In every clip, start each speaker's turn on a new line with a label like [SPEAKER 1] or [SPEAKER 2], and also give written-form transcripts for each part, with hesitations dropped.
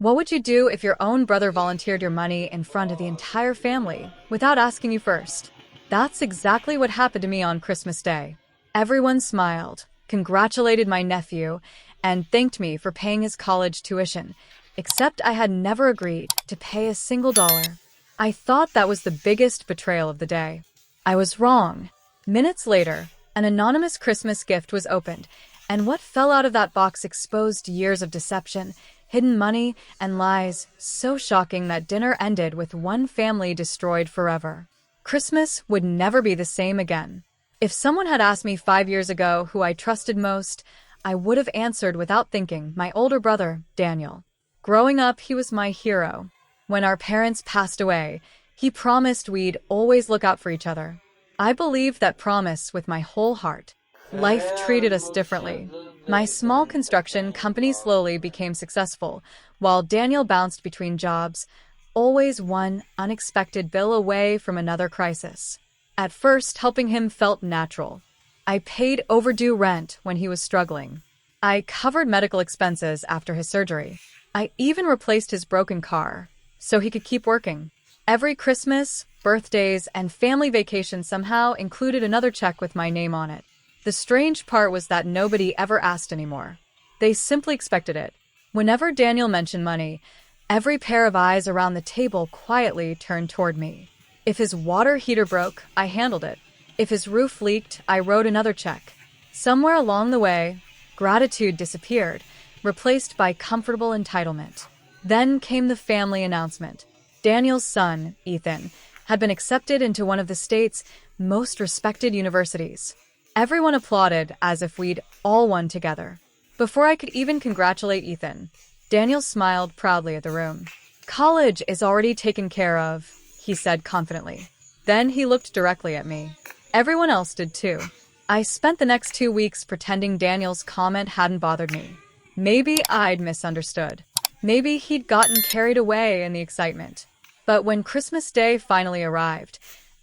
[SPEAKER 1] What would you do if your own brother volunteered your money in front of the entire family without asking you first? That's exactly what happened to me on Christmas Day. Everyone smiled, congratulated my nephew, and thanked me for paying his college tuition, except I had never agreed to pay a single dollar. I thought that was the biggest betrayal of the day. I was wrong. Minutes later, an anonymous Christmas gift was opened, and what fell out of that box exposed years of deception, hidden money, and lies so shocking that dinner ended with one family destroyed forever. Christmas would never be the same again. If someone had asked me 5 years ago who I trusted most, I would have answered without thinking, my older brother, Daniel. Growing up, he was my hero. When our parents passed away, he promised we'd always look out for each other. I believed that promise with my whole heart. Life treated us differently. My small construction company slowly became successful, while Daniel bounced between jobs, always one unexpected bill away from another crisis. At first, helping him felt natural. I paid overdue rent when he was struggling. I covered medical expenses after his surgery. I even replaced his broken car so he could keep working. Every Christmas, birthdays, and family vacation somehow included another check with my name on it. The strange part was that nobody ever asked anymore. They simply expected it. Whenever Daniel mentioned money, every pair of eyes around the table quietly turned toward me. If his water heater broke, I handled it. If his roof leaked, I wrote another check. Somewhere along the way, gratitude disappeared, replaced by comfortable entitlement. Then came the family announcement. Daniel's son, Ethan, had been accepted into one of the state's most respected universities. Everyone applauded as if we'd all won together. Before I could even congratulate Ethan, Daniel smiled proudly at the room. "College is already taken care of," he said confidently. Then he looked directly at me. Everyone else did too. I spent the next 2 weeks pretending Daniel's comment hadn't bothered me. Maybe I'd misunderstood. Maybe he'd gotten carried away in the excitement. But when Christmas Day finally arrived,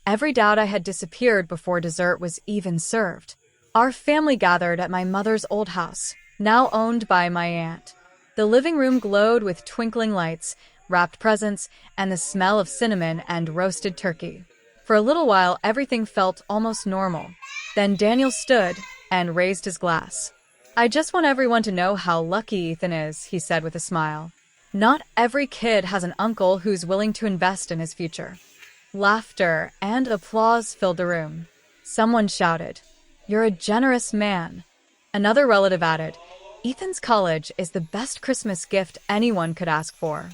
[SPEAKER 1] every doubt I had disappeared before dessert was even served. Our family gathered at my mother's old house, now owned by my aunt. The living room glowed with twinkling lights, wrapped presents, and the smell of cinnamon and roasted turkey. For a little while, everything felt almost normal. Then Daniel stood and raised his glass. "I just want everyone to know how lucky Ethan is," he said with a smile. "Not every kid has an uncle who's willing to invest in his future." Laughter and applause filled the room. Someone shouted, "You're a generous man." Another relative added, "Ethan's college is the best Christmas gift anyone could ask for."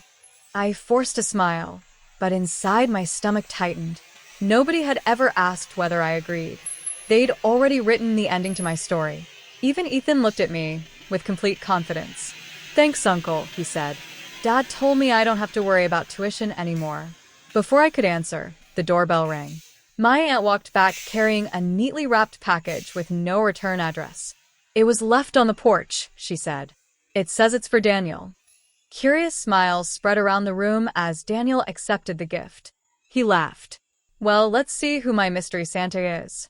[SPEAKER 1] I forced a smile, but inside my stomach tightened. Nobody had ever asked whether I agreed. They'd already written the ending to my story. Even Ethan looked at me with complete confidence. "Thanks, Uncle," he said. "Dad told me I don't have to worry about tuition anymore." Before I could answer, the doorbell rang. My aunt walked back carrying a neatly wrapped package with no return address. "It was left on the porch," she said. "It says it's for Daniel." Curious smiles spread around the room as Daniel accepted the gift. He laughed. "Well, let's see who my mystery Santa is."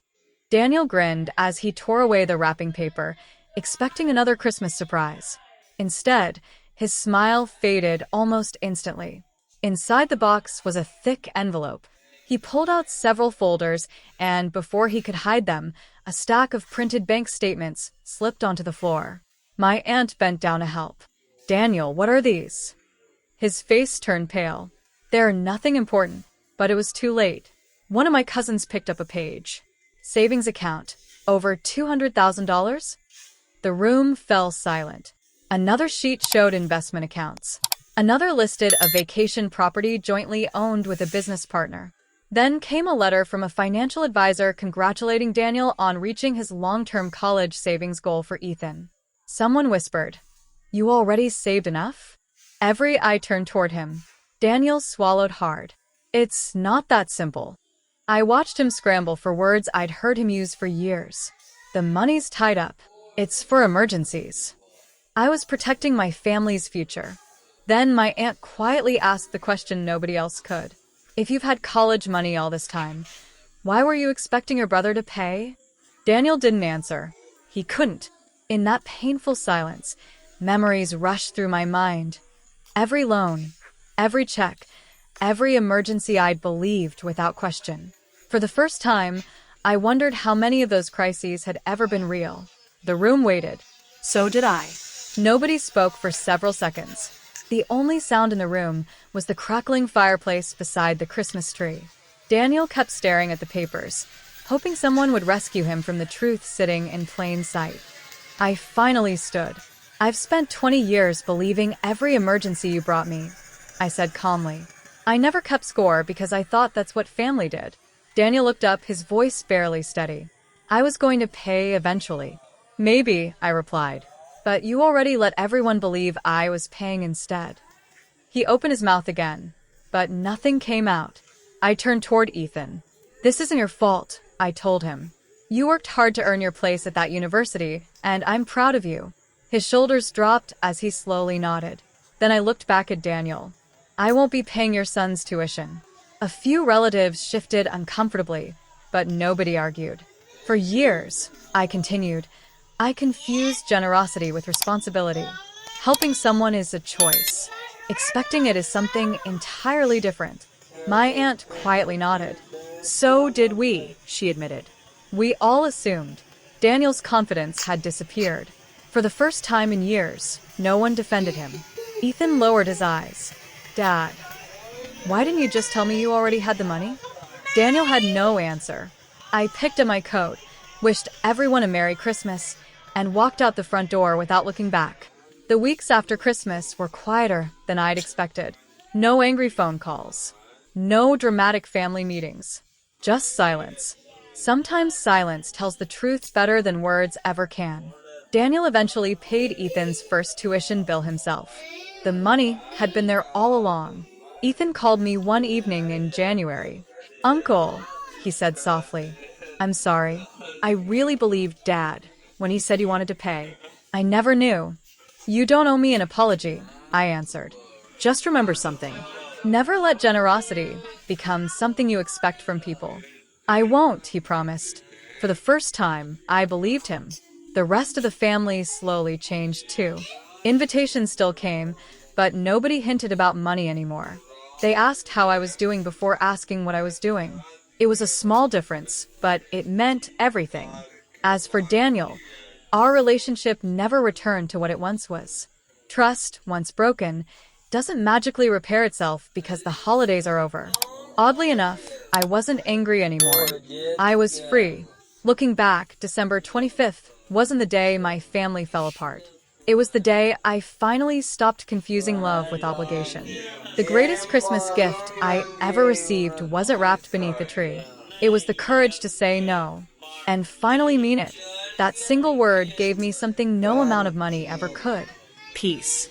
[SPEAKER 1] Daniel grinned as he tore away the wrapping paper, expecting another Christmas surprise. Instead, his smile faded almost instantly. Inside the box was a thick envelope. He pulled out several folders, and before he could hide them, a stack of printed bank statements slipped onto the floor. My aunt bent down to help. "Daniel, what are these?" His face turned pale. "They're nothing important," but it was too late. One of my cousins picked up a page. "Savings account. Over $200,000? The room fell silent. Another sheet showed investment accounts. Another listed a vacation property jointly owned with a business partner. Then came a letter from a financial advisor congratulating Daniel on reaching his long-term college savings goal for Ethan. Someone whispered, "You already saved enough?" Every eye turned toward him. Daniel swallowed hard. "It's not that simple." I watched him scramble for words I'd heard him use for years. "The money's tied up. It's for emergencies." I was protecting my family's future. Then my aunt quietly asked the question nobody else could. "If you've had college money all this time, why were you expecting your brother to pay?" Daniel didn't answer. He couldn't. In that painful silence, memories rushed through my mind. Every loan, every check, every emergency I'd believed without question. For the first time, I wondered how many of those crises had ever been real. The room waited.
[SPEAKER 2] So did I.
[SPEAKER 1] Nobody spoke for several seconds. The only sound in the room was the crackling fireplace beside the Christmas tree. Daniel kept staring at the papers, hoping someone would rescue him from the truth sitting in plain sight. I finally stood. I've spent 20 years believing every emergency you brought me, I said calmly. I never kept score because I thought that's what family did. Daniel looked up, his voice barely steady. I was going to pay eventually. Maybe, I replied. But you already let everyone believe I was paying instead. He opened his mouth again, but nothing came out. I turned toward Ethan. This isn't your fault, I told him. You worked hard to earn your place at that university, and I'm proud of you. His shoulders dropped as he slowly nodded. Then I looked back at Daniel. I won't be paying your son's tuition. A few relatives shifted uncomfortably, but nobody argued. For years, I continued, I confused generosity with responsibility. Helping someone is a choice. Expecting it is something entirely different. My aunt quietly nodded. So did we, she admitted. We all assumed. Daniel's confidence had disappeared. For the first time in years, no one defended him. Ethan lowered his eyes. Dad, why didn't you just tell me you already had the money? Daniel had no answer. I picked up my coat, wished everyone a Merry Christmas, and walked out the front door without looking back. The weeks after Christmas were quieter than I'd expected. No angry phone calls. No dramatic family meetings. Just silence. Sometimes silence tells the truth better than words ever can. Daniel eventually paid Ethan's first tuition bill himself. The money had been there all along. Ethan called me one evening in January. Uncle, he said softly, I'm sorry. I really believed Dad when he said he wanted to pay. I never knew. You don't owe me an apology, I answered.
[SPEAKER 2] Just remember something.
[SPEAKER 1] Never let generosity become something you expect from people. I won't, he promised. For the first time, I believed him. The rest of the family slowly changed too. Invitations still came, but nobody hinted about money anymore. They asked how I was doing before asking what I was doing. It was a small difference, but it meant everything. As for Daniel, our relationship never returned to what it once was. Trust, once broken, doesn't magically repair itself because the holidays are over. Oddly enough, I wasn't angry anymore. I was free. Looking back, December 25th wasn't the day my family fell apart. It was the day I finally stopped confusing love with obligation. The greatest Christmas gift I ever received wasn't wrapped beneath a tree. It was the courage to say no, and finally mean it. That single word gave me something no amount of money ever could.
[SPEAKER 2] Peace.